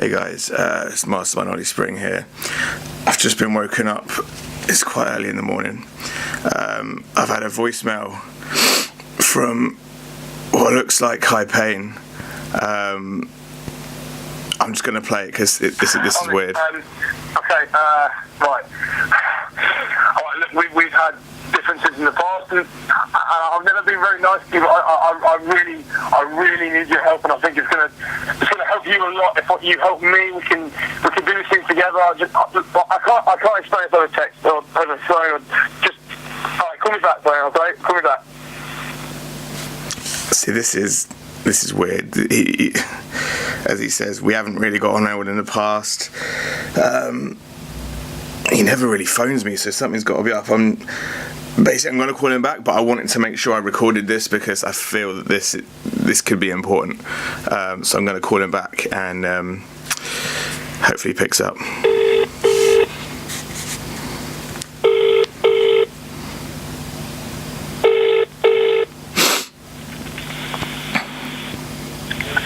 Hey guys, it's Mastermind Ollie Spring here. I've just been woken up. It's quite early in the morning. I've had a voicemail from what looks like Kai Payne. I'm just going to play it because this is weird. Right. Alright, look, we've had differences in the past, and I've never been very nice to you. But I really need your help, and I think it's gonna help you a lot. If you help me, we can do this thing together. I can't explain it over text or over the phone. Or just alright, call me back, Brian. Okay, call me back. See, this is weird. As he says, we haven't really got on well in the past. He never really phones me, so something's got to be up. I'm going to call him back, but I wanted to make sure I recorded this because I feel that this could be important. So I'm going to call him back and hopefully he picks up.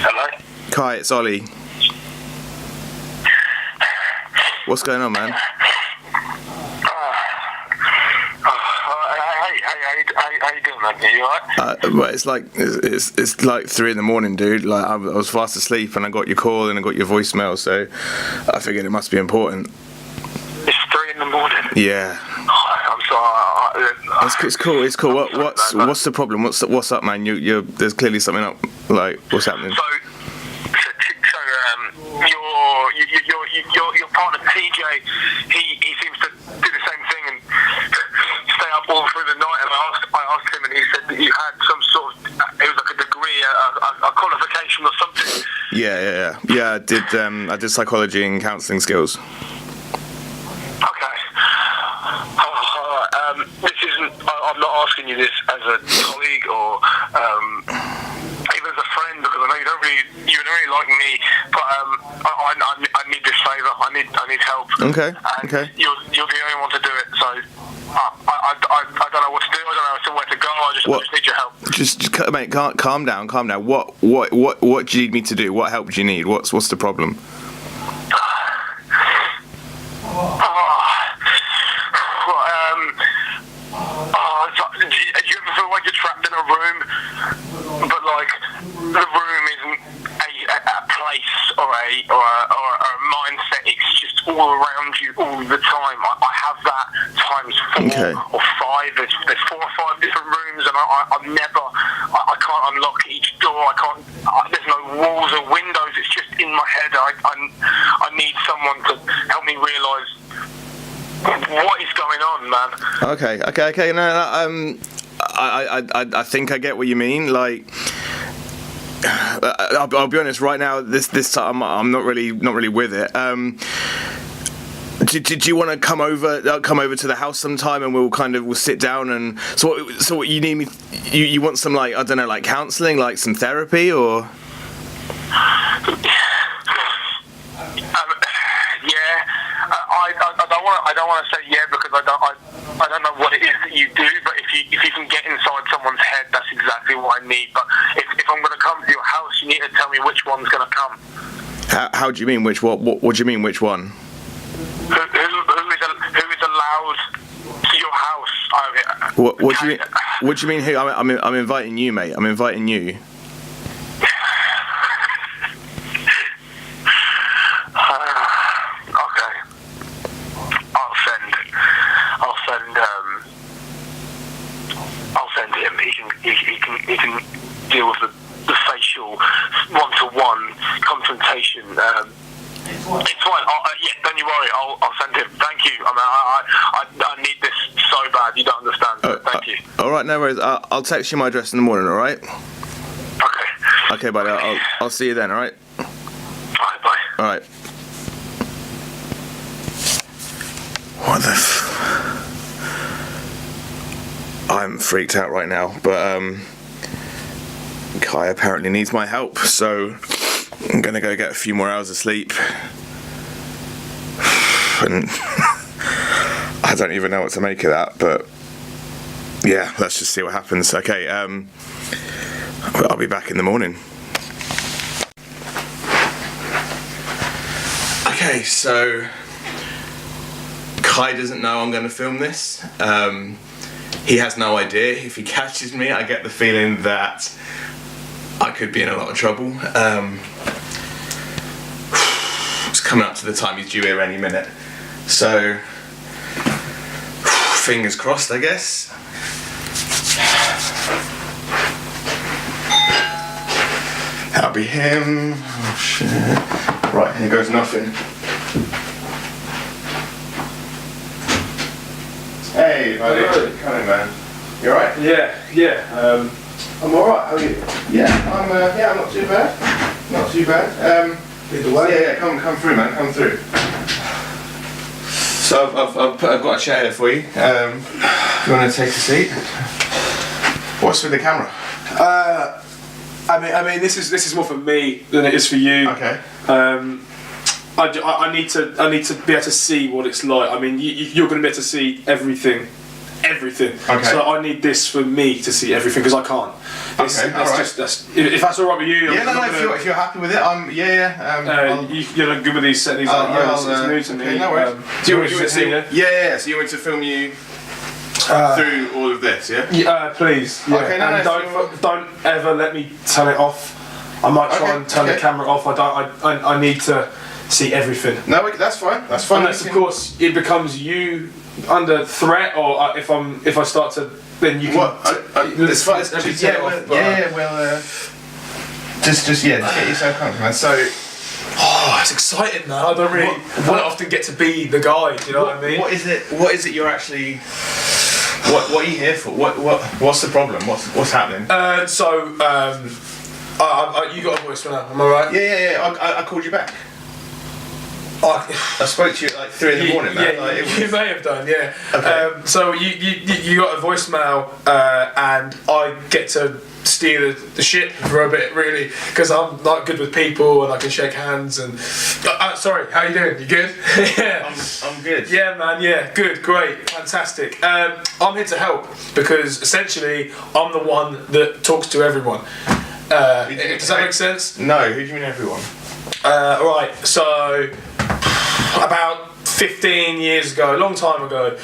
Hello? Kai, it's Ollie. What's going on, man? How you doing, man? Are you alright? Well, it's like 3 in the morning, dude. Like I was fast asleep, and I got your call and I got your voicemail, so I figured it must be important. It's 3 in the morning. Yeah. I'm sorry. It's cool. What's the problem? What's up, man? There's clearly something up. Like, what's happening? So your partner TJ, he seems to do the same thing and stay up all through the night. And I asked him, and he said that you had some sort of, it was like a degree, a qualification or something. Yeah. I did psychology and counselling skills. Okay. This isn't. I'm not asking you this as a colleague or even as a friend, because I know you don't really like me. But I need this favour. I need help. Okay. And Okay. You're the only one to do it. So I don't know what to do. I don't know where to go. I just need your help. Just mate, calm down. What do you need me to do? What help do you need? What's the problem? Do you ever feel like you're trapped in a room, but like the room isn't a place or a mindset? It's just all around you all the time. I have that times 4 or 5. There's 4 or 5 different rooms, and I can't unlock each door. There's no walls or windows. It's just in my head. I need someone to help me realise what is going on, man. Okay. No, I think I get what you mean. Like, I'll be honest. Right now, this time I'm not really with it. Did you want to come over to the house sometime, and we'll sit down and so what you need me? You want some, like, I don't know, like counselling, like some therapy, or? I don't want to say yeah, because I don't know what it is that you do, but if you can get inside someone's head, that's exactly what I need. But if I'm going to come to your house, you need to tell me which one's going to come. How do you mean which one? What do you mean which one? Who is allowed to your house? What do you mean? What do you mean? Who? I'm inviting you, mate. I'm inviting you. I'll send him. He can deal with the facial one-to-one confrontation. It's fine. Don't you worry. I'll send him. Thank you. I need this so bad. You don't understand. Thank you. All right, no worries. I'll text you my address in the morning. All right. Okay. Okay, buddy. I'll see you then. All right. All right. Bye. All right. What the? I'm freaked out right now, but Kai apparently needs my help, so I'm gonna go get a few more hours of sleep. And I don't even know what to make of that, but yeah, let's just see what happens. Okay, I'll be back in the morning. Okay, so Kai doesn't know I'm going to film this. He has no idea. If he catches me, I get the feeling that I could be in a lot of trouble. It's coming up to the time he's due here any minute. So, fingers crossed, I guess. That'll be him. Oh shit. Right, here goes nothing. Hey, buddy. Come in, man. You alright? Yeah. I'm alright. How are you? Yeah, I'm not too bad. Not too bad. Lead the way. Yeah, come through, man. Come through. So I've got a chair here for you. Do you want to take a seat? What's with the camera? I mean, this is more for me than it is for you. Okay. I need to be able to see what it's like. I mean, you're going to be able to see everything. Okay. So I need this for me to see everything because I can't. If that's all right with you. Yeah, if you're happy with it, you're not good with these settings. It's new to me. Okay, no worries. Do you want to see? Yeah. So you want to film you through all of this? Yeah. Yeah, please. Yeah. Okay, and don't ever let me turn it off. I might try and turn the camera off. I need to see everything. No, that's fine. That's fine. Unless, of course, it becomes you under threat, or if I start to, then you can. It's fine. Just get yourself comfortable. So, it's exciting, man. I don't really often get to be the guy. Do you know what I mean? What is it you're actually? What are you here for? What's the problem? What's happening? You got a voicemail now, am I right? Yeah. I called you back. I spoke to you at like 3 in the morning, man. Yeah, you may have done, yeah. Okay. So you got a voicemail, and I get to steer the ship for a bit, really, because I'm not good with people and I can shake hands and. Sorry, how you doing? You good? Yeah. I'm good. Yeah, man. Yeah, good, great, fantastic. I'm here to help because essentially I'm the one that talks to everyone. Does that make sense? No. Who do you mean everyone? Right. So. About 15 years ago, a long time ago,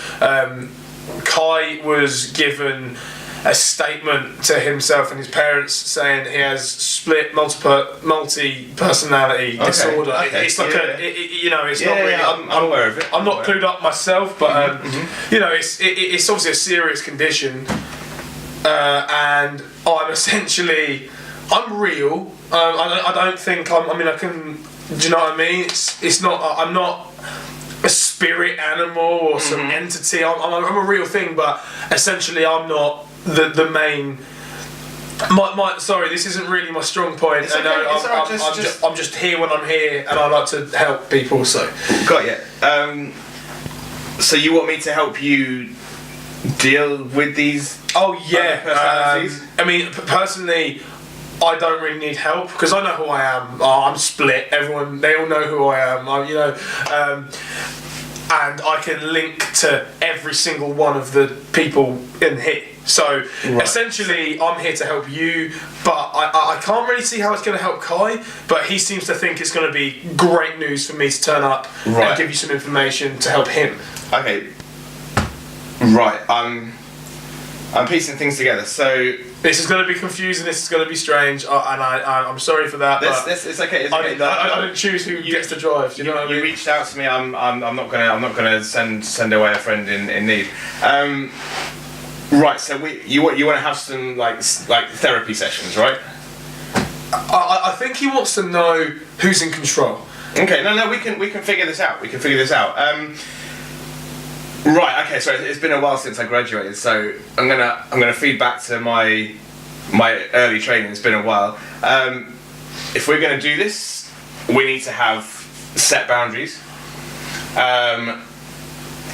Kai was given a statement to himself and his parents saying he has split multi-personality disorder. Okay. It's like it's not really. I'm aware of it. I'm not clued up myself, but it's obviously a serious condition, and I'm real. I don't think I can. Do you know what I mean? It's not. I'm not a spirit animal or some entity. I'm a real thing, but essentially I'm not the main. Sorry, this isn't really my strong point. It's okay. I'm just here when I'm here, and I like to help people. So got you. So you want me to help you deal with these? Oh yeah. Personalities? I mean, personally. I don't really need help because I know who I am. I'm split. They all know who I am. And I can link to every single one of the people in here. So essentially, I'm here to help you, but I can't really see how it's going to help Kai. But he seems to think it's going to be great news for me to turn up and give you some information to help him. Okay. Right. I'm piecing things together. So. This is going to be confusing. This is going to be strange, and I'm sorry for that. It's okay. It's okay. I didn't choose who gets to drive. You know what I mean? You reached out to me. I'm not gonna send away a friend in need. Right. So you want to have some like therapy sessions, right? I think he wants to know who's in control. Okay. No. We can figure this out. Right. Okay. So it's been a while since I graduated, so I'm gonna feed back to my early training. It's been a while. If we're gonna do this, we need to have set boundaries.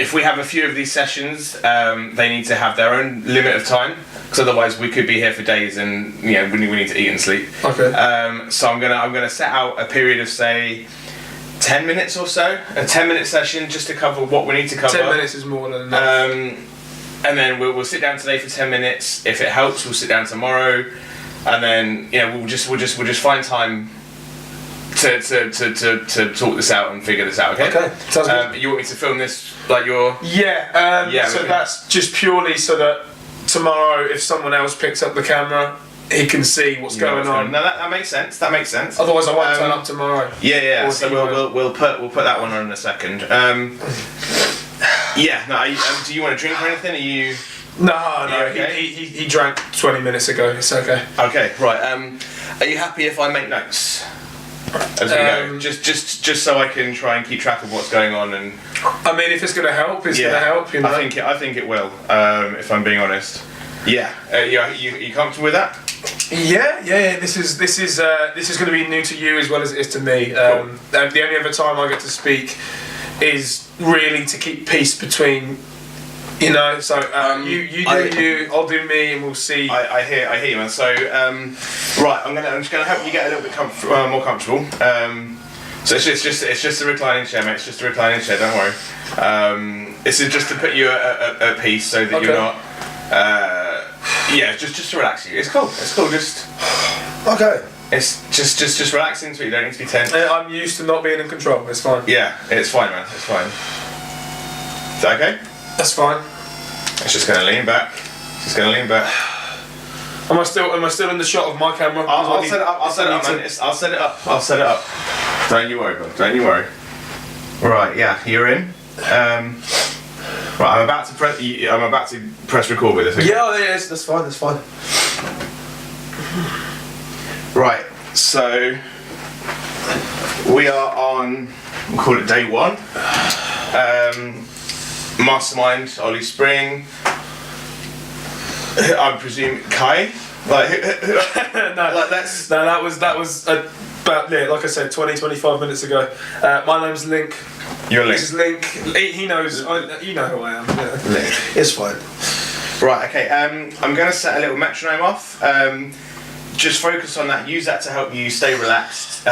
If we have a few of these sessions, they need to have their own limit of time, because otherwise we could be here for days, and we need to eat and sleep. Okay. So I'm gonna set out a period of, say, 10 minutes or so, a 10-minute session just to cover what we need to cover. 10 minutes is more than enough. And then we'll sit down today for 10 minutes. If it helps, we'll sit down tomorrow, and then we'll just find time to talk this out and figure this out. Okay. Okay. Sounds good. You want me to film this like your? Yeah. So that's just purely so that tomorrow, if someone else picks up the camera, he can see what's going on. No, that makes sense. That makes sense. Otherwise, I won't turn up tomorrow. Yeah. So we'll put that one on in a second. Yeah. No. Do you want a drink or anything? Are you? No. Okay? He drank 20 minutes ago. It's okay. Okay. Right. Are you happy if I make notes as we go? Just so I can try and keep track of what's going on and. I mean, if it's going to help, it's going to help. You know? I think it will. If I'm being honest. Yeah. You comfortable with that? Yeah. This is going to be new to you as well as it is to me. Cool. The only other time I get to speak is really to keep peace between. You know, so you do you, I'll do me, and we'll see. I hear you, man. So right, I'm just gonna help you get a little bit more comfortable. So it's just a reclining chair, mate. It's just a reclining chair. Don't worry. This is just to put you at peace, so that you're not. Just to relax you. It's cool. Just. Okay. It's just relax into it. You don't need to be tense. I'm used to not being in control. It's fine. Yeah, it's fine, man. It's fine. Is that okay? That's fine. It's just gonna lean back. Am I still in the shot of my camera? I'll set it up. I'll set it up. Don't you worry, bud. Don't you worry. Right. Yeah. You're in. Right. I'm about to press record with this. Yeah. Yes. That's fine. Right. So we are on. We'll call it day 1. Mastermind, Ollie Spring. I presume Kai. That was about like I said, 20-25 minutes ago. My name's Link. You're Link. This is Link. He knows. You know who I am. Yeah. Link. It's fine. Right. Okay. I'm going to set a little metronome off. Just focus on that. Use that to help you stay relaxed.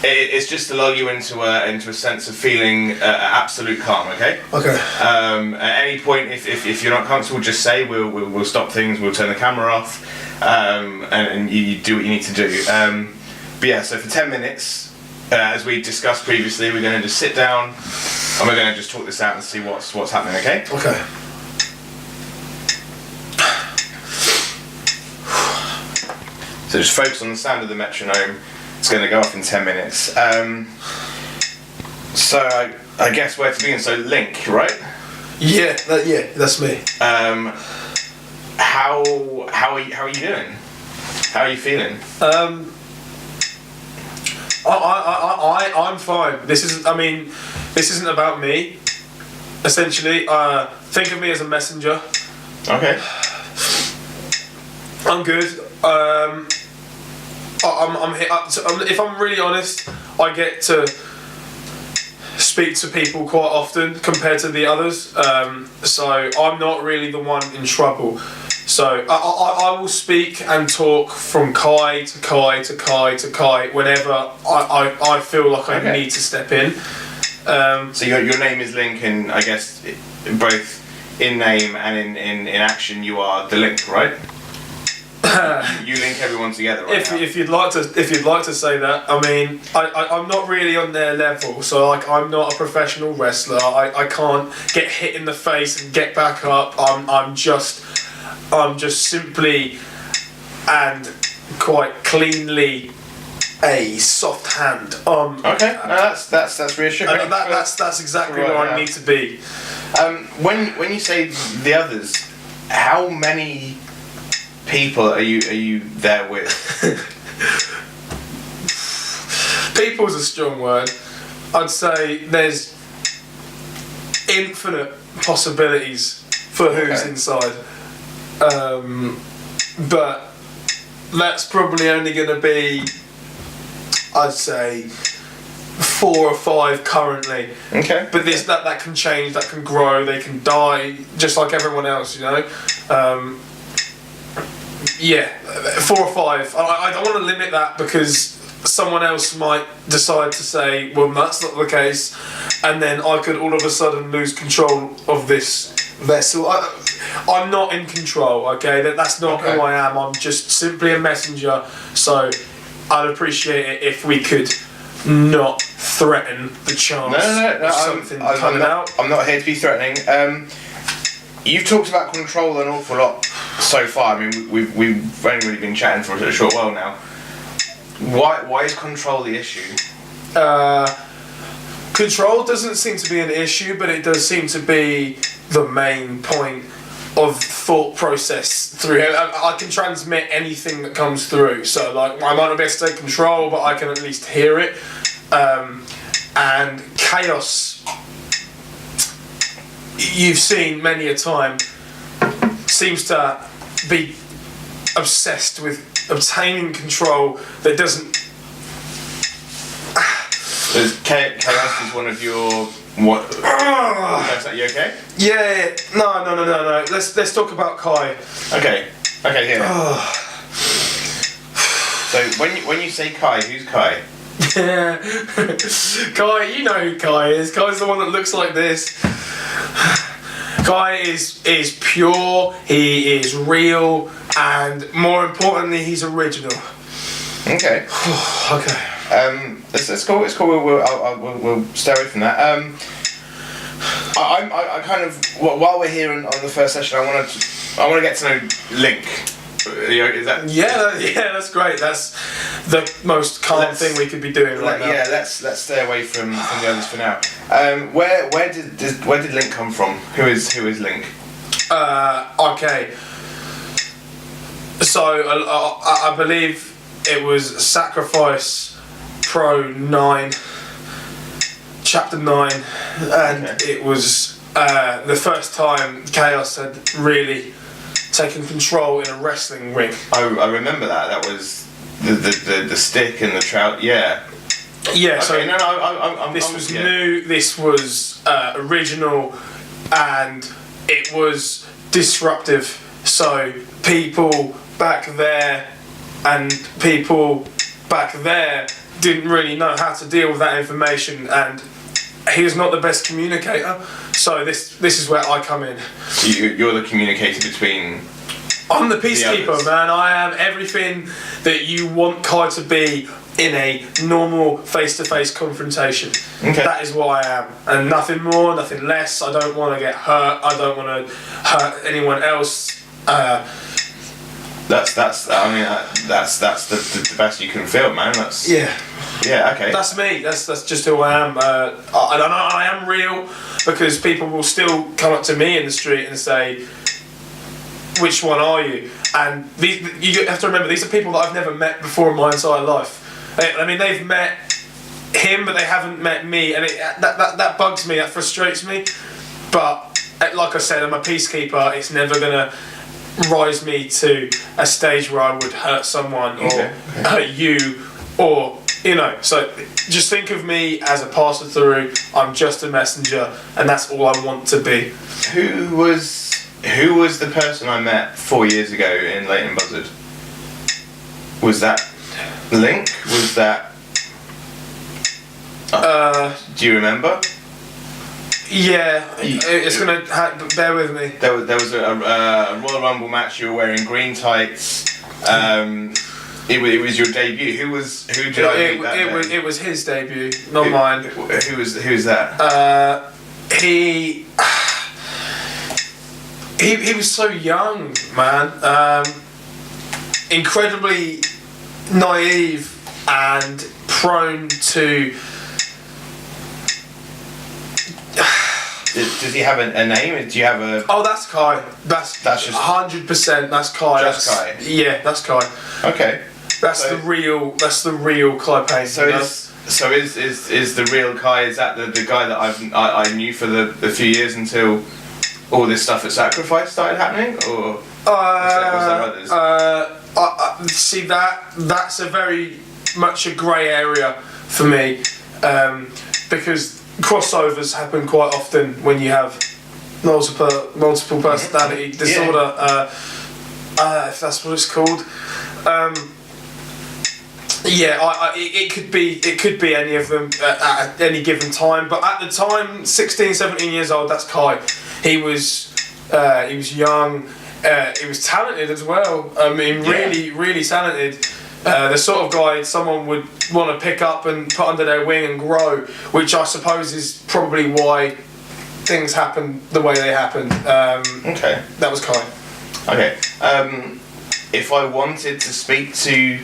It's just to lull you into a sense of feeling absolute calm. Okay. Okay. At any point, if you're not comfortable, just say we'll stop things. We'll turn the camera off, and you do what you need to do. But yeah, so for 10 minutes, as we discussed previously, we're going to just sit down and we're going to just talk this out and see what's happening. Okay. Okay. So just focus on the sound of the metronome. It's going to go off in 10 minutes. So I guess where to begin. So Link, right? Yeah, that's me. How are you doing? How are you feeling? I'm fine. This isn't about me. Essentially, think of me as a messenger. Okay. I'm good. I'm here. If I'm really honest, I get to speak to people quite often compared to the others. So I'm not really the one in trouble. So I will speak and talk from Kai to Kai to Kai to Kai whenever I feel like I need to step in. So your name is Link, and I guess both in name and in action you are the Link, right? You link everyone together, right? If you'd like to say that, I mean, I'm not really on their level, so like I'm not a professional wrestler. I can't get hit in the face and get back up. I'm just simply and quite cleanly a soft hand. Okay, no, that's reassuring. That's exactly where I need to be. When you say the others, how many people are you there with? People's a strong word. I'd say there's infinite possibilities for who's inside. But that's probably only going to be, I'd say, 4 or 5 currently. Okay. But that can change, that can grow, they can die, just like everyone else, you know. 4 or 5. I don't want to limit that because someone else might decide to say, well, that's not the case, and then I could all of a sudden lose control of this vessel. I'm not in control, okay? That's not who I am. I'm just simply a messenger, so I'd appreciate it if we could not threaten the chance No. of something coming out. I'm not here to be threatening. You've talked about control an awful lot so far. I mean, we've only really been chatting for a short while now. Why is control the issue? Control doesn't seem to be an issue, but it does seem to be the main point of thought process through here. I can transmit anything that comes through, so like I might not be able to take control, but I can at least hear it. And chaos, you've seen many a time, seems to be obsessed with obtaining control that doesn't. Chaos is one of your what? Is that you okay? Yeah. No. Let's talk about Kai. Okay. Yeah. So when you say Kai, who's Kai? Yeah. Kai, you know who Kai is. Kai's the one that looks like this. Kai is pure. He is real, and more importantly, he's original. Okay. Okay. It's cool. It's cool. We'll stay away from that. I kind of while we're here on the first session, I want to get to know Link. Is that? Yeah, that's great. That's the most calm thing we could be doing right now. Yeah, let's stay away from the others for now. Where did Link come from? Who is Link? Okay. So I believe it was Sacrifice Pro 9, Chapter 9, and it was the first time Chaos had really taken control in a wrestling ring. I remember that. That was the stick and the trout. Yeah. Yeah. Okay, so this was new. This was original, and it was disruptive. So people back there and people back there didn't really know how to deal with that information, and he was not the best communicator. So this is where I come in. You're the communicator between. I'm the peacekeeper, man. I am everything that you want Kai to be in a normal face-to-face confrontation. Okay. That is what I am, and nothing more, nothing less. I don't want to get hurt. I don't want to hurt anyone else. That's the best you can feel, man. Yeah, okay. That's me. That's just who I am. I am real, because people will still come up to me in the street and say, "Which one are you?" And you have to remember, these are people that I've never met before in my entire life. I mean, they've met him, but they haven't met me, and that bugs me. That frustrates me. But like I said, I'm a peacekeeper. It's never gonna rise me to a stage where I would hurt someone or hurt you, or so just think of me as a passer through. I'm just a messenger, and that's all I want to be. Who was the person I met 4 years ago in Leighton Buzzard? Was that Link? Was that do you remember? Yeah, it's gonna bear with me. There was a Royal Rumble match. You were wearing green tights. It was your debut. Who did I meet that day? It was his debut, not mine. Who's that? He was so young, man. Incredibly naive and prone to. Does he have a name? Do you have a? Oh, that's Kai. That's just 100%. That's Kai. Just Kai. Yeah, that's Kai. Okay. That's the real Kai Payne. So is the real Kai? Is that the guy that I knew for the few years until all this stuff at Sacrifice started happening, or was there others? See, that's a very much a grey area for me, because crossovers happen quite often when you have multiple personality disorder, if that's what it's called. It could be any of them at any given time, but at the time, 16, 17 years old, that's Kai. He was young, he was talented as well. I mean, really talented. The sort of guy someone would want to pick up and put under their wing and grow, which I suppose is probably why things happened the way they happened. Okay. That was Kai. Okay. If I wanted to speak to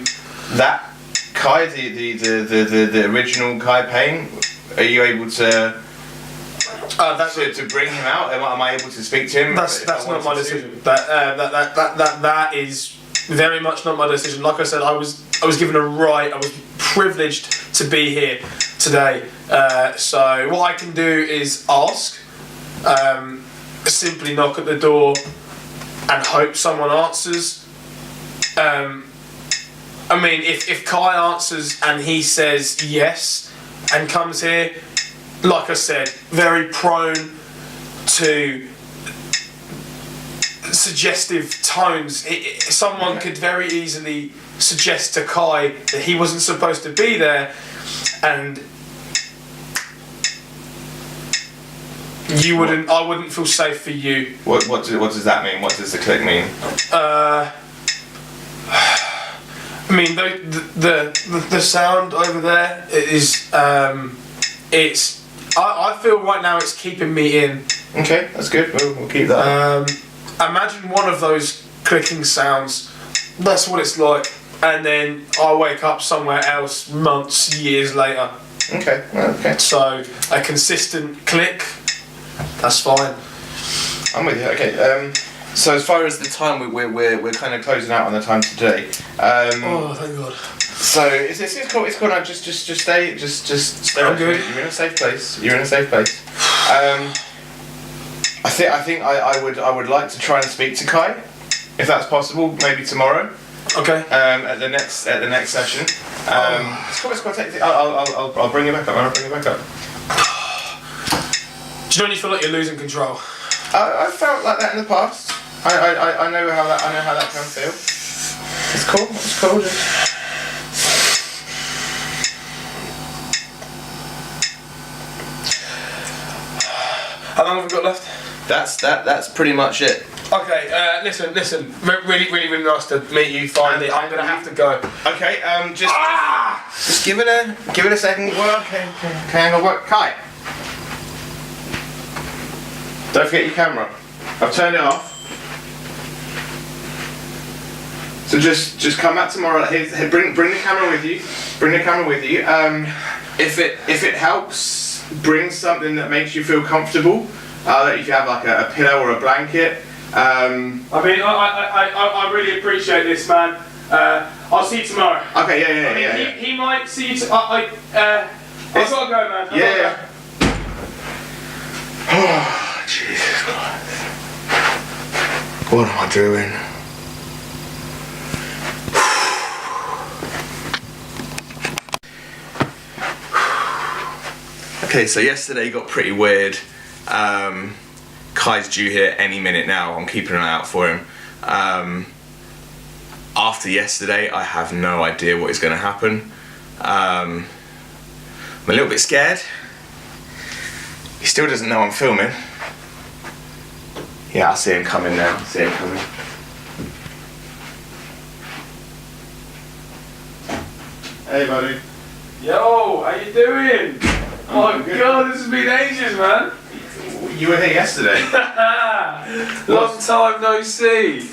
that Kai, the original Kai Payne, are you able to bring him out? Am I able to speak to him? That's not my decision. That is very much not my decision. Like I said, I was given a right. I was privileged to be here today. So what I can do is ask, simply knock at the door, and hope someone answers. I mean, if Kai answers and he says yes and comes here, like I said, very prone to suggestive tones. Someone could very easily suggest to Kai that he wasn't supposed to be there, and I wouldn't feel safe for you. What does that mean? What does the click mean? I mean, the sound over there is I feel right now it's keeping me in. Okay, that's good. We'll keep that. Imagine one of those clicking sounds. That's what it's like, and then I wake up somewhere else months, years later. Okay. Okay. So a consistent click. That's fine. I'm with you. Okay. So as far as the time, we're kind of closing out on the time today. Oh, thank God. So it's cool. It's cool. Now just stay. Just stay. I'm good. You're in a safe place. You're in a safe place. I think I would like to try and speak to Kai, if that's possible. Maybe tomorrow. Okay. At the next session. It's cool. I'll bring you back up. I'll bring you back up. Do you know when you feel like you're losing control? I felt like that in the past. I know how that can feel. It's cool. It's cool. How long have we got left? That's pretty much it. Okay. Listen. Really nice to meet you. Finally, I'm gonna have to go. Okay. Just give it a second. Well, okay. Hang on. What? Kai. Don't forget your camera. I've turned it off. So just come back tomorrow. Bring the camera with you. Bring the camera with you. If it helps, bring something that makes you feel comfortable. If you have like a pillow or a blanket. I mean, I really appreciate this, man. I'll see you tomorrow. Okay. Yeah. He might see you. I've got to go, man. Yeah. Oh, Jesus Christ. What am I doing? Okay, so yesterday got pretty weird. Kai's due here any minute now. I'm keeping an eye out for him. After yesterday, I have no idea what is going to happen. I'm a little bit scared. He still doesn't know I'm filming. Yeah, I see him coming now. See him coming. Hey, buddy. Yo, how you doing? Oh good. God, this has been ages, man. You were here yesterday. Long time no see.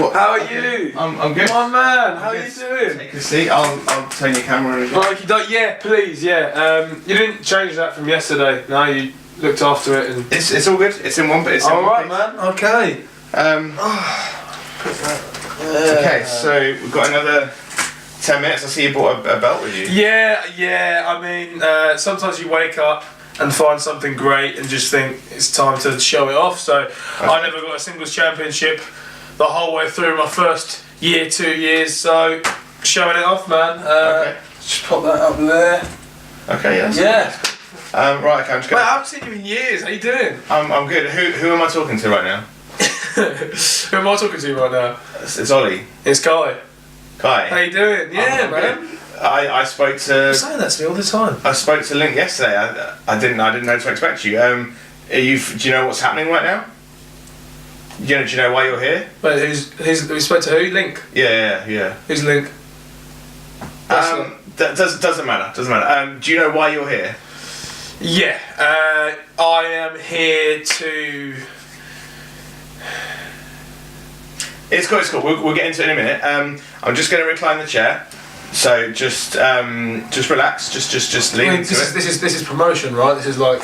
What? How are you? I'm good. My man, how good. you doing? Take a seat. I'll turn your camera on again. Oh, yeah, please, yeah. You didn't change that from yesterday. No, you looked after it and. It's all good. It's in one bit. All right, man. Okay. Okay, so we've got another 10 minutes. I see you brought a belt with you. Yeah. I mean, sometimes you wake up and find something great and just think it's time to show it off. So I never got a singles championship the whole way through my first year, 2 years. So showing it off, man. Okay. Just pop that up there. Okay, yes. Yeah. Right, okay, I'm just Mate, going. I haven't seen you in years. How you doing? I'm good. Who am I talking to right now? Who am I talking to right now? It's Ollie. It's Kai. Kai. How you doing? Yeah, I'm man. good. I spoke to. You're saying that to me all the time. I spoke to Link yesterday. I didn't know to expect you. Do you know what's happening right now? Do you know why you're here? Wait, who's we spoke to who? Link. Yeah. Who's Link? That doesn't matter. Doesn't matter. Do you know why you're here? Yeah, I am here to. It's cool. It's cool. We'll get into it in a minute. I'm just going to recline the chair. So just relax. Just lean into it. This is promotion, right? This is like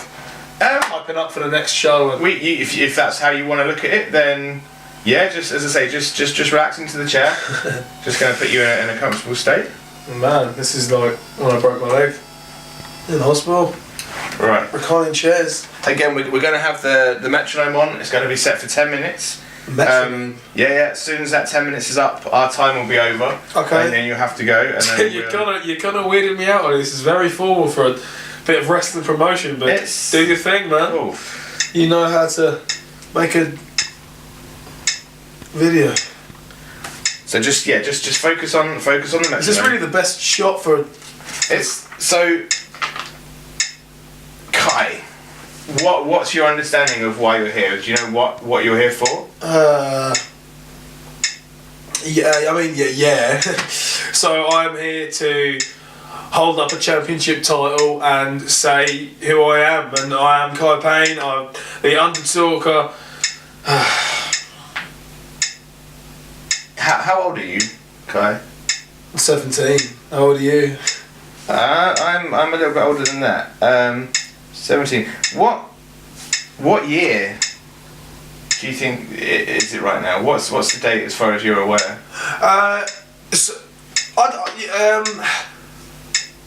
hyping up for the next show. And if that's how you want to look at it, then yeah. Just as I say, just relax into the chair. Just going to put you in a comfortable state. Man, this is like when I broke my leg in the hospital. Right. Reclining chairs. Again, we're going to have the metronome on. It's going to be set for 10 minutes. Metronome. Yeah. As soon as that 10 minutes is up, our time will be over. Okay. And then you'll have to go. And then you're kind of weirding me out. This is very formal for a bit of wrestling promotion, but do your thing, man. Cool. You know how to make a video. So just focus on the metronome. Is this really the best shot for? It's so. Kai, what's your understanding of why you're here? Do you know what you're here for? Yeah. So I'm here to hold up a championship title and say who I am, and I am Kai Payne. I'm the Undertalker. How old are you, Kai? 17. How old are you? I'm a little bit older than that. 17. What year do you think is it right now? What's the date as far as you're aware?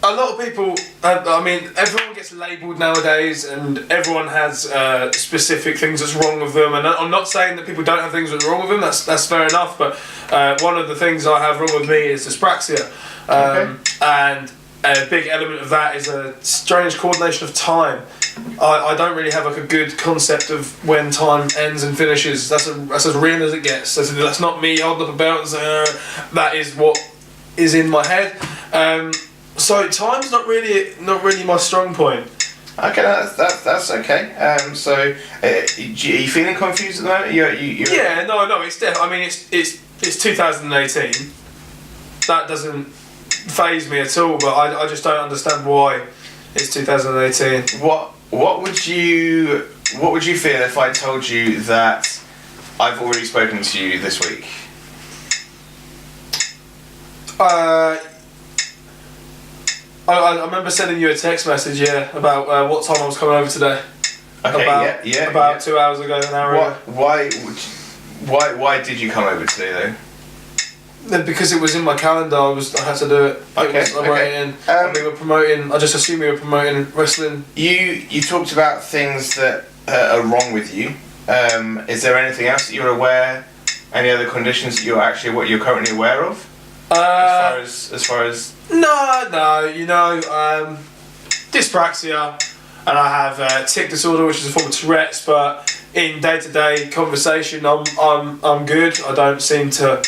A lot of people. Everyone gets labelled nowadays, and everyone has specific things that's wrong with them. And I'm not saying that people don't have things that's wrong with them. That's fair enough. But one of the things I have wrong with me is dyspraxia, and a big element of that is a strange coordination of time. I don't really have like a good concept of when time ends and finishes. That's as real as it gets. That's not me holding up a belt and saying that is what is in my head. So time's not really my strong point. Okay, that's okay. Are you feeling confused at the moment? Yeah, no, it's it's 2018. That doesn't faze me at all, but I just don't understand why it's 2018. What would you feel if I told you that I've already spoken to you this week? I remember sending you a text message, about what time I was coming over today. Okay, about 2 hours ago, an hour ago. Why did you come over today though? Because it was in my calendar, I had to do it. I wrote it in. And we were promoting. I just assumed we were promoting wrestling. You talked about things that are wrong with you. Is there anything else that you're aware? Any other conditions that you're currently aware of? As far as no, dyspraxia, and I have tic disorder, which is a form of Tourette's. But in day-to-day conversation, I'm good. I don't seem to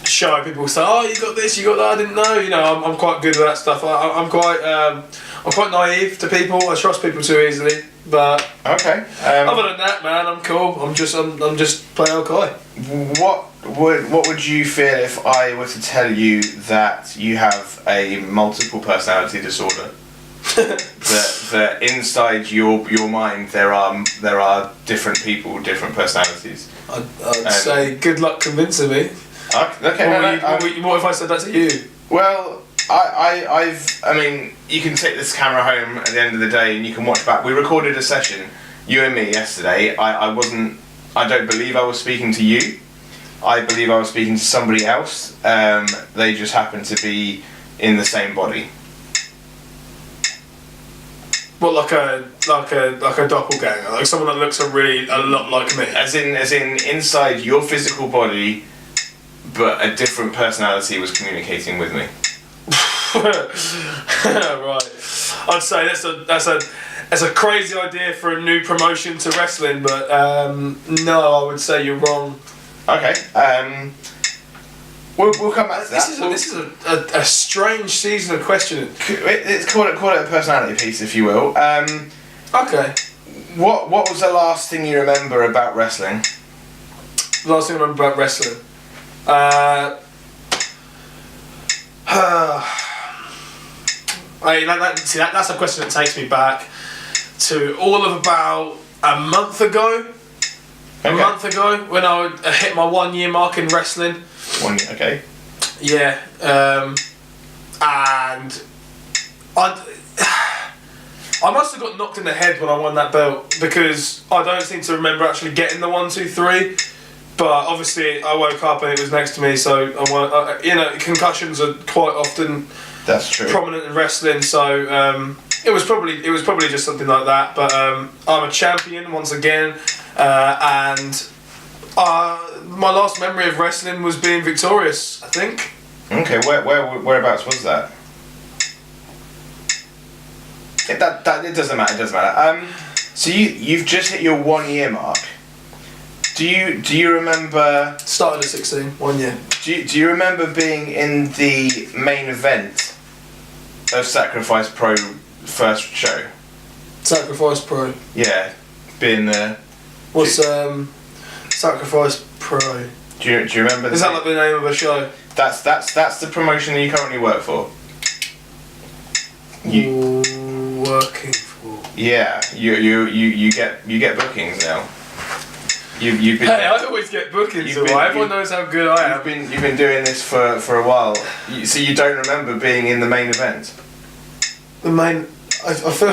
show people say, oh, you got this, you got that. I didn't know. I'm quite good with that stuff. I'm quite naive to people. I trust people too easily. But okay. Other than that, man, I'm cool. I'm just plain old Kai. What would you feel if I were to tell you that you have a multiple personality disorder? that inside your mind there are different people, different personalities. I'd say good luck convincing me. Okay. What if I said that to you? Well, I mean, you can take this camera home at the end of the day and you can watch back. We recorded a session, you and me, yesterday. I don't believe I was speaking to you. I believe I was speaking to somebody else. They just happened to be in the same body. What, like a doppelganger, like someone that looks a lot like me. As in inside your physical body, but a different personality was communicating with me. Right. I'd say that's a crazy idea for a new promotion to wrestling, but no, I would say you're wrong. Okay. We'll come back to that. This is a strange season of questioning. Call it a personality piece, if you will. Okay. What was the last thing you remember about wrestling? The last thing I remember about wrestling. That's a question that takes me back to all of about a month ago. Okay. A month ago, when I hit my 1 year mark in wrestling. 1 year, okay. Yeah, and I must have got knocked in the head when I won that belt, because I don't seem to remember actually getting the 1, 2, 3. But obviously, I woke up and it was next to me. So concussions are quite often That's true. prominent in wrestling. So it was probably just something like that. But I'm a champion once again, and my last memory of wrestling was being victorious, I think. Okay, whereabouts was that? It doesn't matter. It doesn't matter. So you've just hit your 1 year mark. Do you remember? Started at 16, 1 year. Do you remember being in the main event of Sacrifice Pro first show? Sacrifice Pro. Yeah, being there. What's Sacrifice Pro? Do you remember? Is that like the name of a show? That's the promotion that you currently work for. Working for. Yeah, you get bookings now. You've been. Hey, I always get bookings. Everyone knows how good I am. You've been doing this for a while. So you don't remember being in the main event? The main. I feel.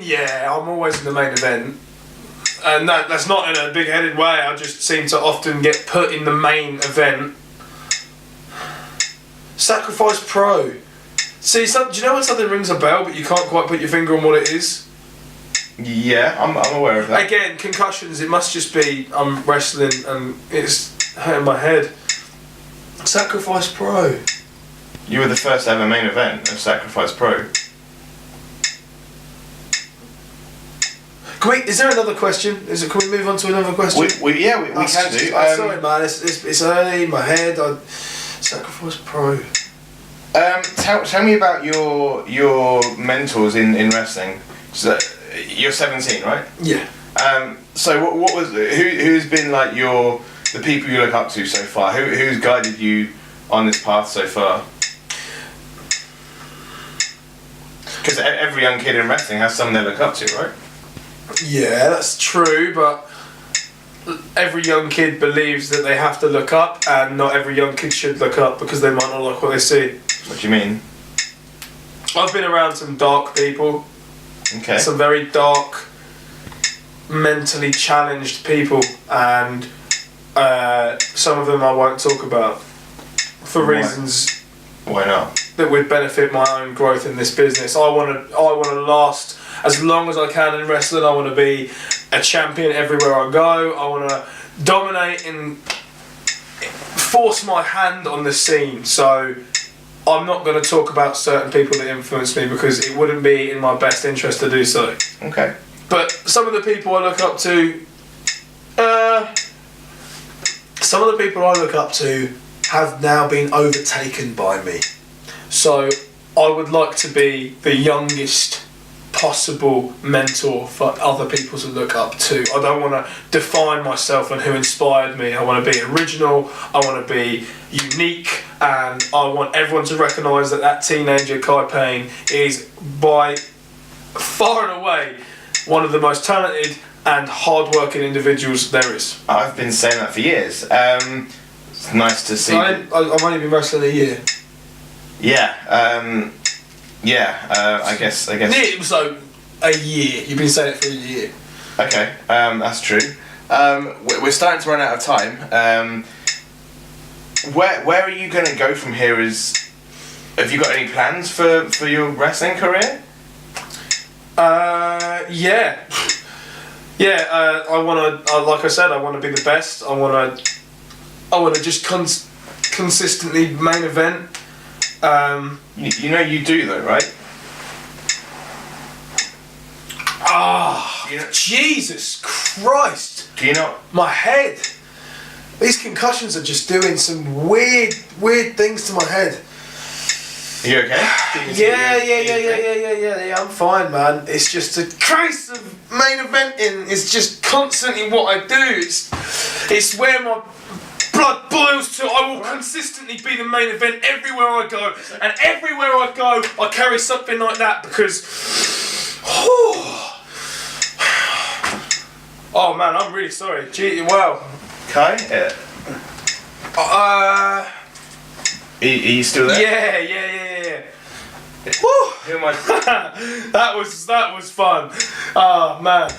Yeah, I'm always in the main event, and that's not in a big-headed way. I just seem to often get put in the main event. Sacrifice Pro. See, do you know when something rings a bell, but you can't quite put your finger on what it is? Yeah, I'm aware of that. Again, concussions. It must just be I'm wrestling and it's hurting my head. Sacrifice Pro. You were the first ever main event of Sacrifice Pro. Is there another question? Can we move on to another question? We can do. Sorry, man. It's early. My head. Sacrifice Pro. Tell me about your mentors in wrestling. So you're 17, right? Yeah. So what was who's been like the people you look up to so far? Who's guided you on this path so far? Because every young kid in wrestling has someone they look up to, right? Yeah, that's true, but every young kid believes that they have to look up, and not every young kid should look up because they might not like what they see. What do you mean? I've been around some dark people. Okay. Some very dark, mentally challenged people, and some of them I won't talk about for reasons. Why not? That would benefit my own growth in this business. I want to last as long as I can in wrestling. I want to be a champion everywhere I go. I want to dominate and force my hand on the scene. So I'm not going to talk about certain people that influence me because it wouldn't be in my best interest to do so. Okay. But some of the people I look up to, have now been overtaken by me. So I would like to be the youngest possible mentor for other people to look up to. I don't want to define myself on who inspired me. I want to be original, I want to be unique, and I want everyone to recognise that teenager Kai Payne is by far and away one of the most talented and hard-working individuals there is. I've been saying that for years. It's nice to see. I've only been wrestling a year. Yeah. I guess. So a year. You've been saying it for a year. Okay. That's true. We're starting to run out of time. Where are you going to go from here? Have you got any plans for your wrestling career? Yeah. I want to. Like I said, I want to be the best. I want to just consistently main event. You know you do though, right? Jesus Christ! Do you not? My head. These concussions are just doing some weird things to my head. Are you okay? Yeah. I'm fine, man. It's just a case of main eventing. It's just constantly what I do. It's where my blood boils to. I will consistently be the main event everywhere I go, and everywhere I go, I carry something like that because. Oh man, I'm really sorry. Gee, wow. Kai? Are you still there? Yeah. Woo. Who am I? that was fun. Oh man.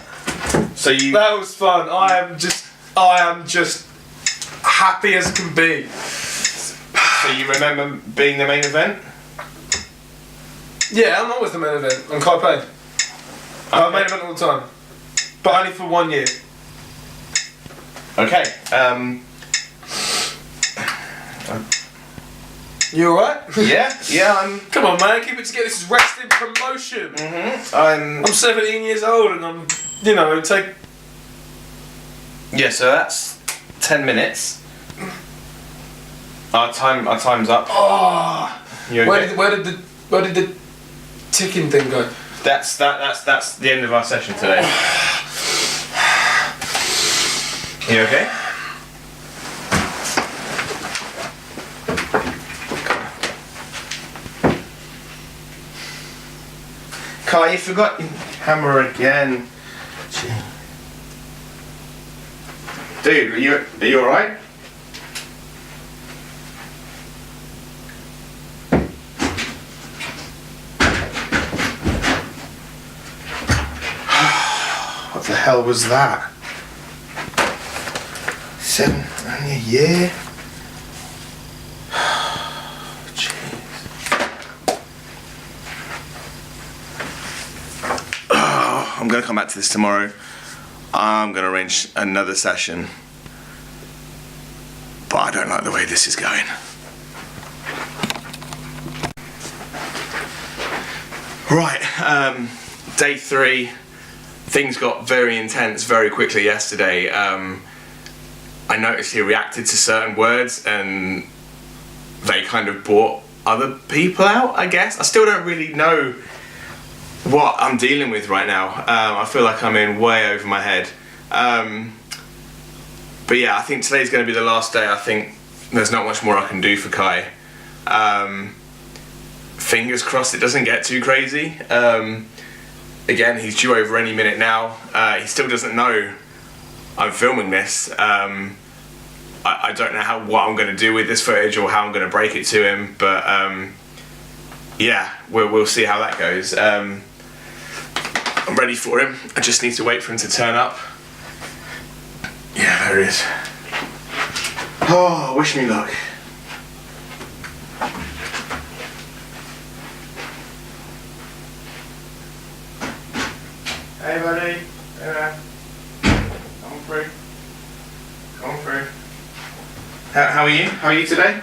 So you. That was fun. I am just happy as can be. So you remember being the main event? Yeah, I'm always the main event. I'm Kai Payne. I'm main event all the time, but only for 1 year. Okay. You alright? Yeah. I'm. Come on, man. Keep it together. This is wrestling promotion. I'm 17 years old, and I'm, take. Yeah. So that's 10 minutes. Our time's up. Oh. You okay? Where did the ticking thing go? That's the end of our session today. You okay? Kai, you forgot your hammer again. Dude, are you alright? What the hell was that? 7, only a year? I'm going to come back to this tomorrow. I'm going to arrange another session. But I don't like the way this is going. Right, day 3. Things got very intense very quickly yesterday. I noticed he reacted to certain words and they kind of brought other people out, I guess. I still don't really know what I'm dealing with right now. I feel like I'm in way over my head. But yeah, I think today's going to be the last day. I think there's not much more I can do for Kai. Fingers crossed it doesn't get too crazy. Again, he's due over any minute now. He still doesn't know I'm filming this. I don't know what I'm going to do with this footage or how I'm going to break it to him, but yeah, we'll see how that goes. I'm ready for him. I just need to wait for him to turn up. Yeah, there he is. Oh, wish me luck. Hey buddy, hey man. Come through. Come through. How are you? How are you today?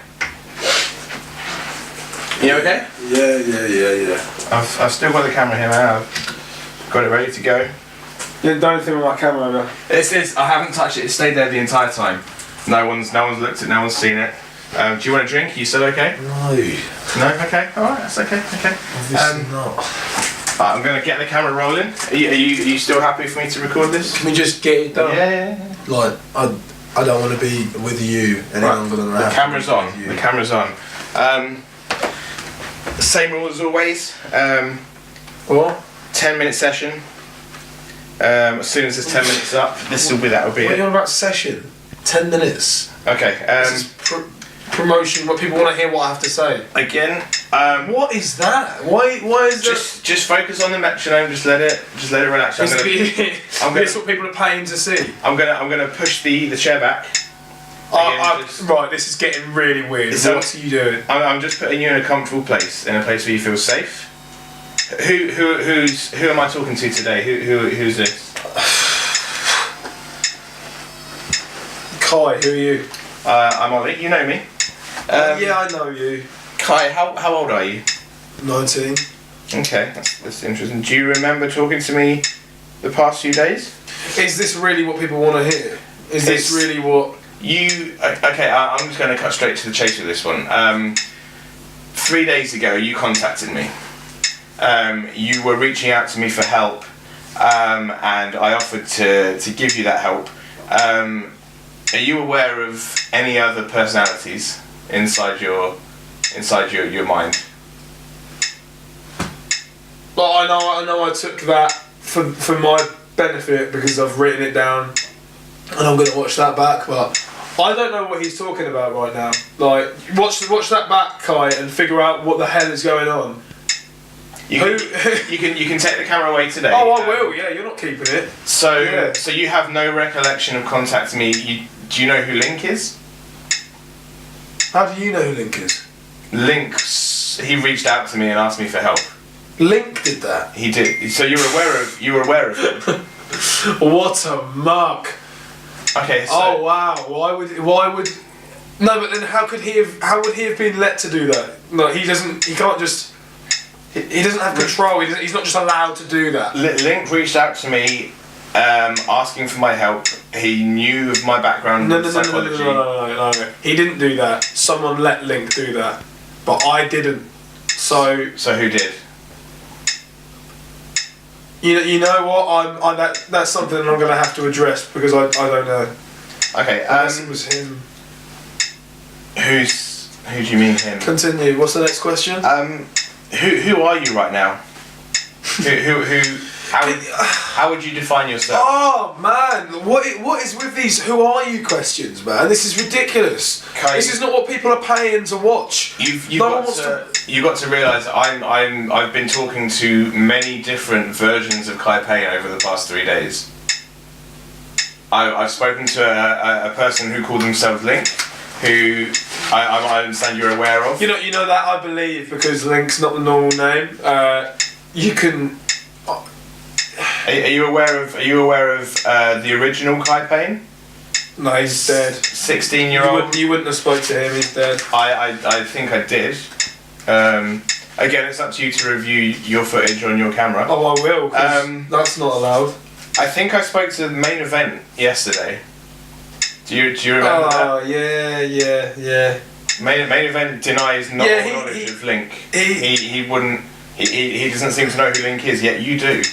You okay? Yeah. I've still got the camera here, man. I've got it ready to go. You didn't do anything with my camera, man. I haven't touched it. It stayed there the entire time. No one's looked at it. No one's seen it. Do you want a drink? Are you still okay? No. No. Okay. All right. That's okay. Okay. Obviously not. I'm gonna get the camera rolling. Are you still happy for me to record this? Can we just get it done? Yeah. Like, I don't want to be with you any longer than that. The camera's on. The camera's on. Same rule as always. What? 10-minute session. As soon as there's 10 minutes up, that'll be What are it. you on about session? 10 minutes. Okay. This is promotion. What people want to hear what I have to say. Again. What is that? Why is that? Just focus on the metronome. Just let it relax. That's what people are paying to see. I'm gonna push the chair back. Right, this is getting really weird. What are you doing? I'm just putting you in a comfortable place, in a place where you feel safe. Who am I talking to today? Who's this? Kai, who are you? I'm Ollie. You know me. Yeah, I know you. Kai, how old are you? 19. Okay, that's interesting. Do you remember talking to me the past few days? Is this really what people want to hear? Is this really what... Okay, I'm just going to cut straight to the chase with this one. 3 days ago, you contacted me. You were reaching out to me for help, and I offered to give you that help. Are you aware of any other personalities inside your mind? Like I know I took that for my benefit because I've written it down and I'm gonna watch that back, but I don't know what he's talking about right now. Like watch that back, Kai, and figure out what the hell is going on. You can take the camera away today. Oh, I will. Yeah, you're not keeping it. So you have no recollection of contacting me. Do you know who Link is? How do you know who Link is? Link, he reached out to me and asked me for help. Link did that. He did. So you were aware of him. What a mug. Okay. So Oh wow. Why would? No, but then how would he have been let to do that? No, he doesn't. He can't just. He doesn't have control. He's not just allowed to do that. Link reached out to me, asking for my help. He knew of my background in psychology. No. He didn't do that. Someone let Link do that, but I didn't. So who did? You know what? That's something I'm going to have to address because I don't know. Okay. Unless it was him. Who do you mean him? Continue. What's the next question? Who are you right now? How would you define yourself? Oh man, what is with these "who are you" questions, man? This is ridiculous. Kai, this is not what people are paying to watch. You've got to realise I've been talking to many different versions of Kai Payne over the past 3 days. I've spoken to a person who called themselves Link, who I understand you're aware of. You know that I believe because Link's not the normal name. You can. Are you aware of the original Kai Payne? No, he's dead. 16-year-old. You wouldn't have spoke to him. He's dead. I think I did. Again, it's up to you to review your footage on your camera. Oh, I will. 'Cause that's not allowed. I think I spoke to the main event yesterday. Do you remember that? Oh yeah. Main event denies knowledge of Link. He wouldn't. He doesn't seem to know who Link is, yet you do.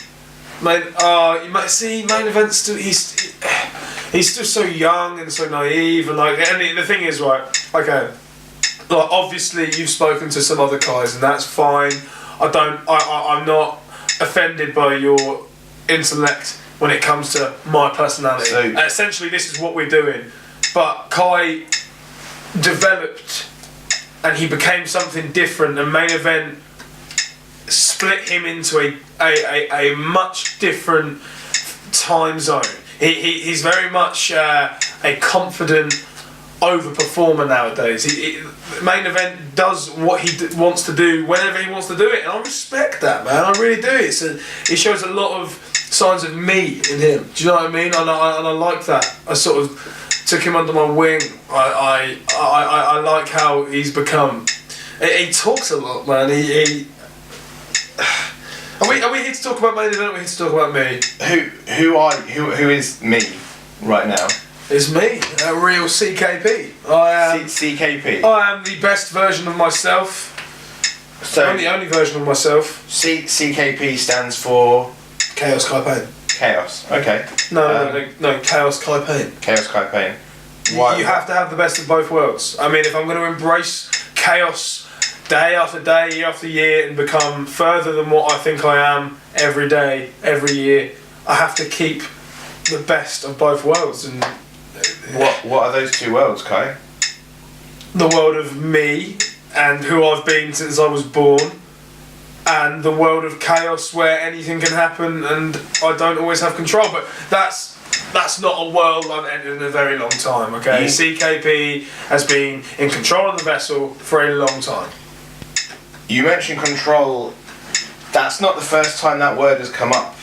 You might see main event still. He's still so young and so naive, and the thing is, right? Okay, like obviously you've spoken to some other guys, and that's fine. I'm not offended by your intellect when it comes to my personality. So, essentially, this is what we're doing. But Kai developed, and he became something different. And main event split him into a much different time zone. He's very much a confident overperformer nowadays. Main event does what he wants to do whenever he wants to do it, and I respect that, man. I really do. It shows a lot of signs of me in him. Do you know what I mean? And I like that. I sort of took him under my wing. I like how he's become. He talks a lot, man. Are we here to talk about main event? Or are we here to talk about me? Who is me right now? It's me, a real CKP. CKP. I am the best version of myself. So I'm the only version of myself. CKP stands for Chaos Kai Payne. Chaos. Okay. No, Chaos Kai Payne. Chaos Kai Payne. Why? You have to have the best of both worlds. I mean, if I'm going to embrace chaos day after day, year after year, and become further than what I think I am every day, every year, I have to keep the best of both worlds. And what are those two worlds, Kai? The world of me and who I've been since I was born, and the world of chaos where anything can happen and I don't always have control. But that's not a world I've entered in a very long time, okay? CKP has been in control of the vessel for a long time. You mentioned control. That's not the first time that word has come up.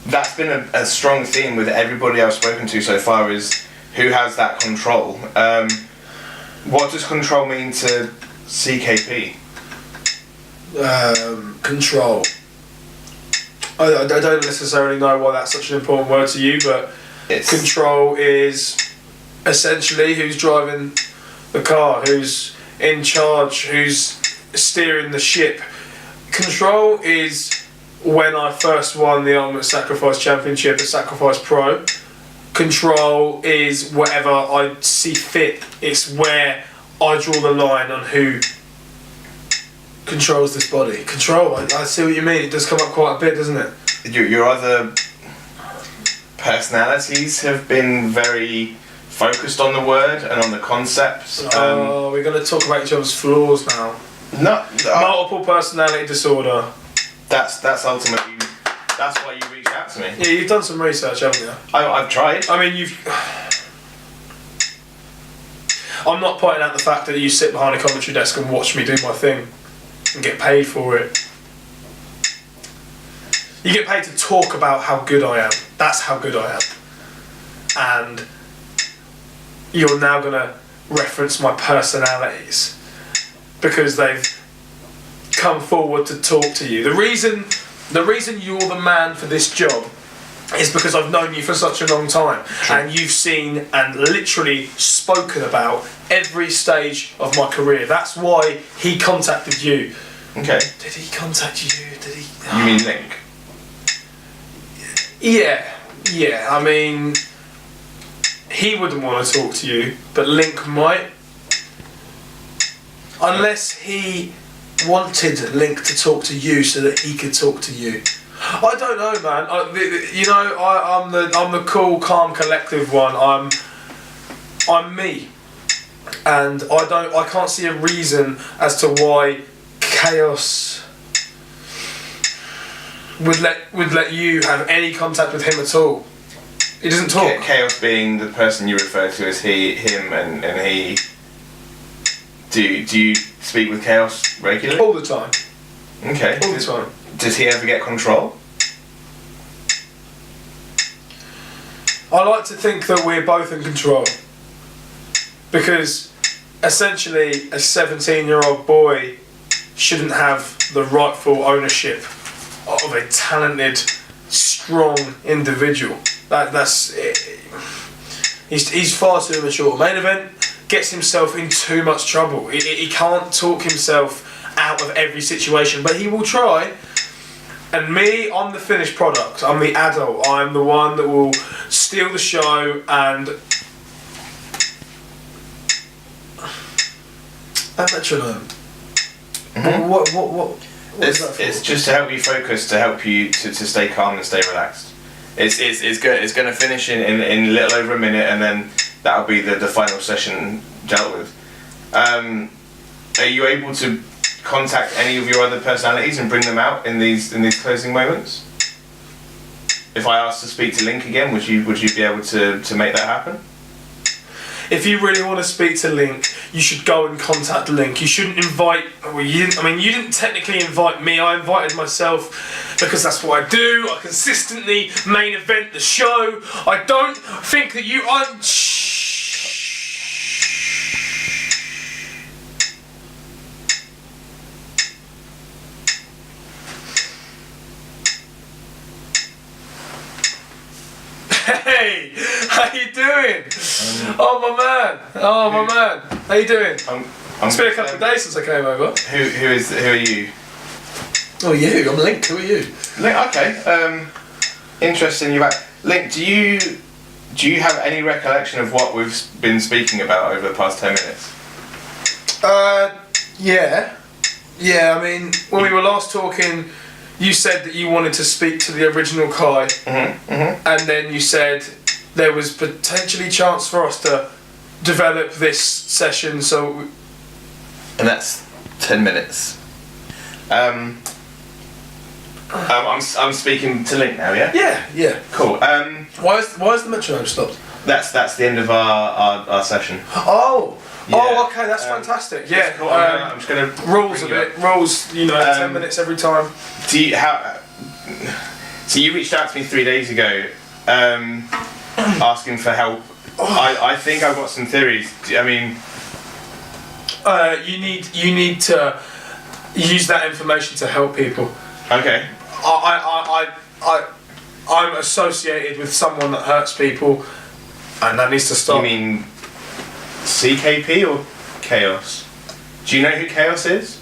That's been a strong theme with everybody I've spoken to so far, is who has that control. What does control mean to CKP? Control. I don't necessarily know why that's such an important word to you, but control is essentially who's driving the car, who's in charge, who's steering the ship. Control is when I first won the Ultimate Sacrifice Championship at Sacrifice Pro. Control is whatever I see fit. It's where I draw the line on who controls this body. Control, I see what you mean. It does come up quite a bit, doesn't it? Your other personalities have been very focused on the word and on the concept. We're going to talk about each other's flaws now. Multiple personality disorder. That's ultimately, that's why you reached out to me. Yeah, you've done some research, haven't you? I've tried. I mean, I'm not pointing out the fact that you sit behind a commentary desk and watch me do my thing and get paid for it. You get paid to talk about how good I am. That's how good I am. And you're now going to reference my personalities because they've come forward to talk to you. The reason you're the man for this job is because I've known you for such a long time. True. And you've seen and literally spoken about every stage of my career. That's why he contacted you. Okay. Did he contact you? Did he? You mean Link? Yeah. I mean, he wouldn't want to talk to you, but Link might. Unless he wanted Link to talk to you so that he could talk to you. I don't know, man. I'm the cool, calm, collective one. I'm me, and I can't see a reason as to why Chaos would let you have any contact with him at all. He doesn't talk. Chaos being the person you refer to as him, and he. Do you speak with Chaos regularly? All the time. Okay. All the time. Does he ever get control? I like to think that we're both in control. Because essentially a 17-year-old boy shouldn't have the rightful ownership of a talented, strong individual. That's it. He's far too immature. Main event gets himself in too much trouble. He can't talk himself out of every situation, but he will try. And me, I'm the finished product. I'm the adult. I'm the one that will steal the show and... A metronome. Mm-hmm. What is that for? It's just to help you focus, to help you to stay calm and stay relaxed. It's good. It's going to finish in a little over a minute, and then that'll be the final session dealt with. Are you able to contact any of your other personalities and bring them out in these closing moments? If I asked to speak to Link again, would you be able to make that happen? If you really want to speak to Link, you should go and contact Link. You shouldn't invite... Well, you didn't technically invite me. I invited myself because that's what I do. I consistently main event the show. I don't think that you... Hey, how you doing? Oh my man. How you doing? It's been a couple of days since I came over. Who are you? Oh, you? I'm Link. Who are you? Link. Okay. Interesting. You back. Link. Do you have any recollection of what we've been speaking about over the past 10 minutes? Yeah. I mean, when we were last talking, you said that you wanted to speak to the original Kai, and then you said there was potentially chance for us to develop this session. So, and that's 10 minutes. I'm speaking to Link now. Yeah. Cool. Why is the metronome stopped? That's the end of our session. Oh. Yeah. Oh, okay, that's fantastic. Yeah, cool. I'm just gonna rules of it. Rules, 10 minutes every time. So you reached out to me 3 days ago, asking for help. I think I've got some theories. I mean, you need to use that information to help people. Okay. I'm associated with someone that hurts people, and that needs to stop. You mean CKP or Chaos? Do you know who Chaos is?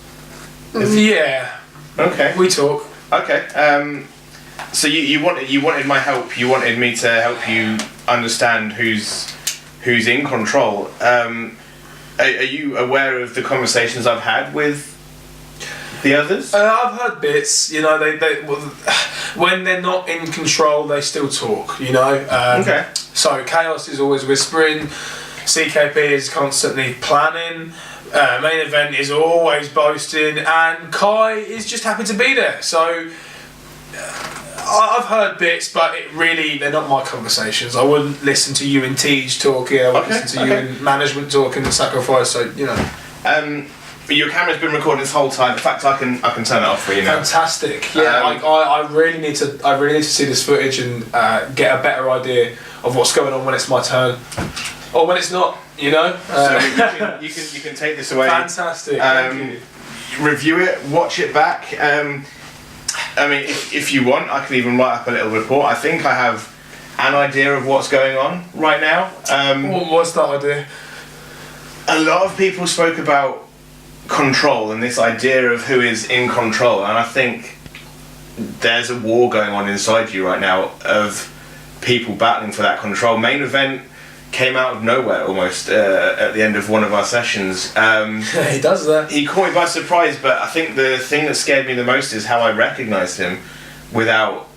Yeah. Okay. We talk. Okay. So you wanted my help. You wanted me to help you understand who's in control. Are you aware of the conversations I've had with the others? I've heard bits. You know, when they're not in control, they still talk. You know. Okay. So Chaos is always whispering. CKP is constantly planning. Main Event is always boasting, and Kai is just happy to be there. So I've heard bits, but they're not my conversations. I wouldn't listen to you and Tej talking. I would listen to you and management talking and Sacrifice. So you know. Your camera's been recording this whole time. In fact, I can turn it off for you now. Fantastic. Yeah, I really need to see this footage and get a better idea of what's going on when it's my turn, or when it's not. You know. So you can take this away. Fantastic. Thank you. Review it, watch it back. I mean, if you want, I can even write up a little report. I think I have an idea of what's going on right now. What's that idea? A lot of people spoke about control and this idea of who is in control, and I think there's a war going on inside you right now of people battling for that control. Main Event came out of nowhere almost at the end of one of our sessions. He does that. He caught me by surprise, but I think the thing that scared me the most is how I recognised him without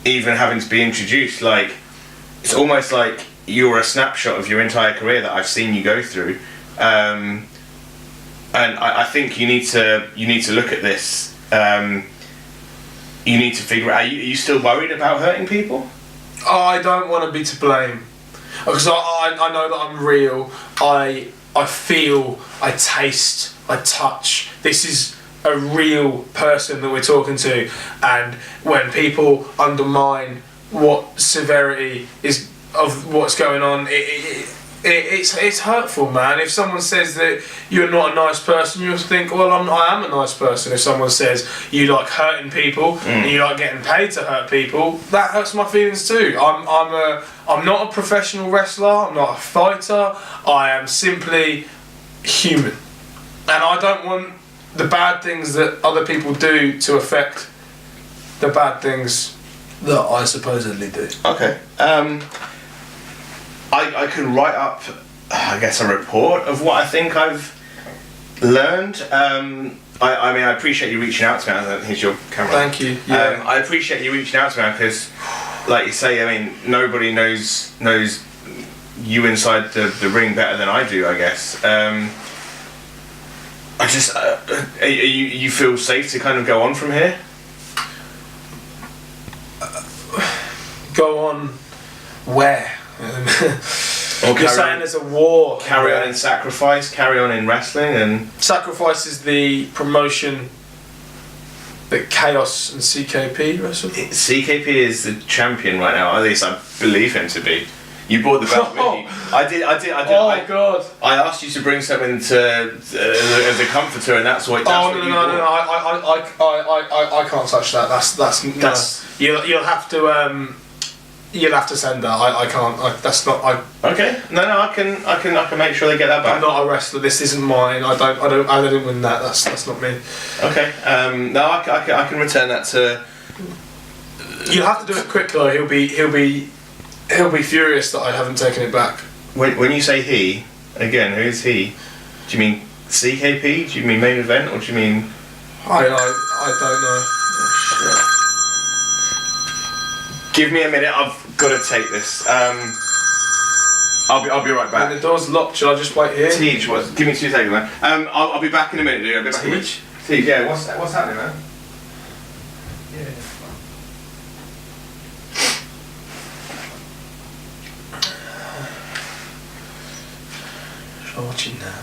even having to be introduced. Like, it's almost like you're a snapshot of your entire career that I've seen you go through. And I think you need to look at this. You need to figure out, are you still worried about hurting people? I don't want to be to blame. Because I know that I'm real. I feel, I taste, I touch. This is a real person that we're talking to, and when people undermine what severity is of what's going on, it's hurtful, man. If someone says that you're not a nice person, you'll think, well, I am a nice person. If someone says you like hurting people and you like getting paid to hurt people, that hurts my feelings too. I'm not a professional wrestler. I'm not a fighter. I am simply human, and I don't want the bad things that other people do to affect the bad things that I supposedly do. Okay. I can write up, I guess, a report of what I think I've learned. I mean, I appreciate you reaching out to me. Here's your camera. Thank you. Yeah. I appreciate you reaching out to me because, like you say, I mean, nobody knows you inside the ring better than I do, I guess. I just, you feel safe to kind of go on from here? Go on where? You're saying there's a war. Carry on in Sacrifice, carry on in wrestling, and... Sacrifice is the promotion that Chaos and CKP wrestle? CKP is the champion right now, at least I believe him to be. You brought the belt with you. I did. Oh God! I asked you to bring something as a comforter, and that's what. No! I can't touch that. That's you'll have to you'll have to send that. I can't. That's not. Okay. No. I can make sure they get that back. I'm not a wrestler. This isn't mine. I didn't win that. That's not me. Okay. No. I can return that to. You'll have to do it quick though. He'll be furious that I haven't taken it back. When you say he, again, who is he? Do you mean CKP? Do you mean Main Event? Or do you mean... I don't know. Oh, shit. Give me a minute, I've got to take this. I'll be right back. And the door's locked, shall I just wait here? Tej, give me 2 seconds, man. I'll be back in a minute, dude. I'll be back. Tej, yeah, what's happening, man? Yeah. I'm watching now.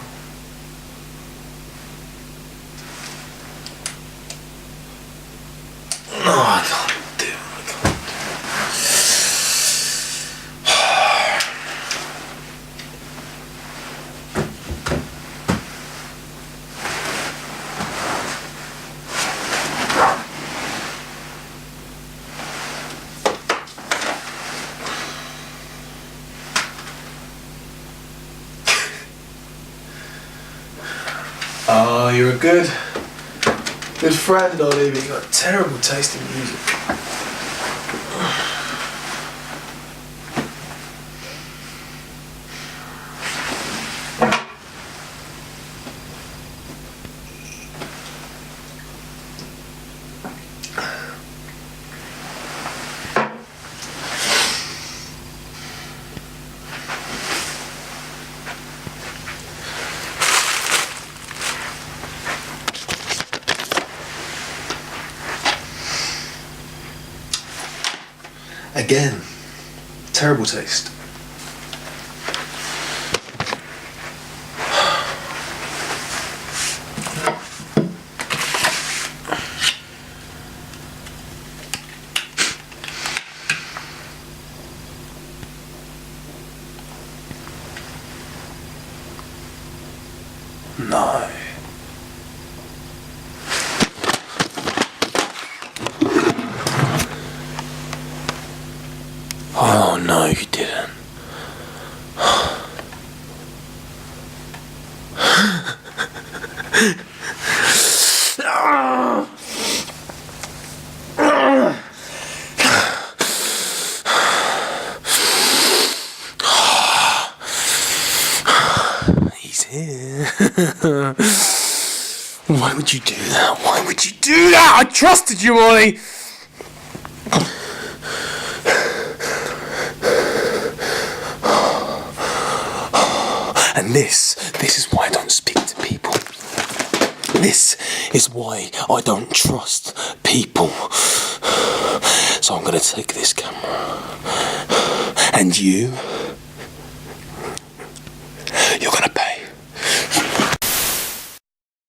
No, I can't do it. Oh, you're a good friend, Ollie, but you've got terrible taste in music. Again, terrible taste. No. Oh no, you didn't. He's here. Why would you do that? Why would you do that? I trusted you, Ollie. And this is why I don't speak to people. This is why I don't trust people. So I'm gonna take this camera. And you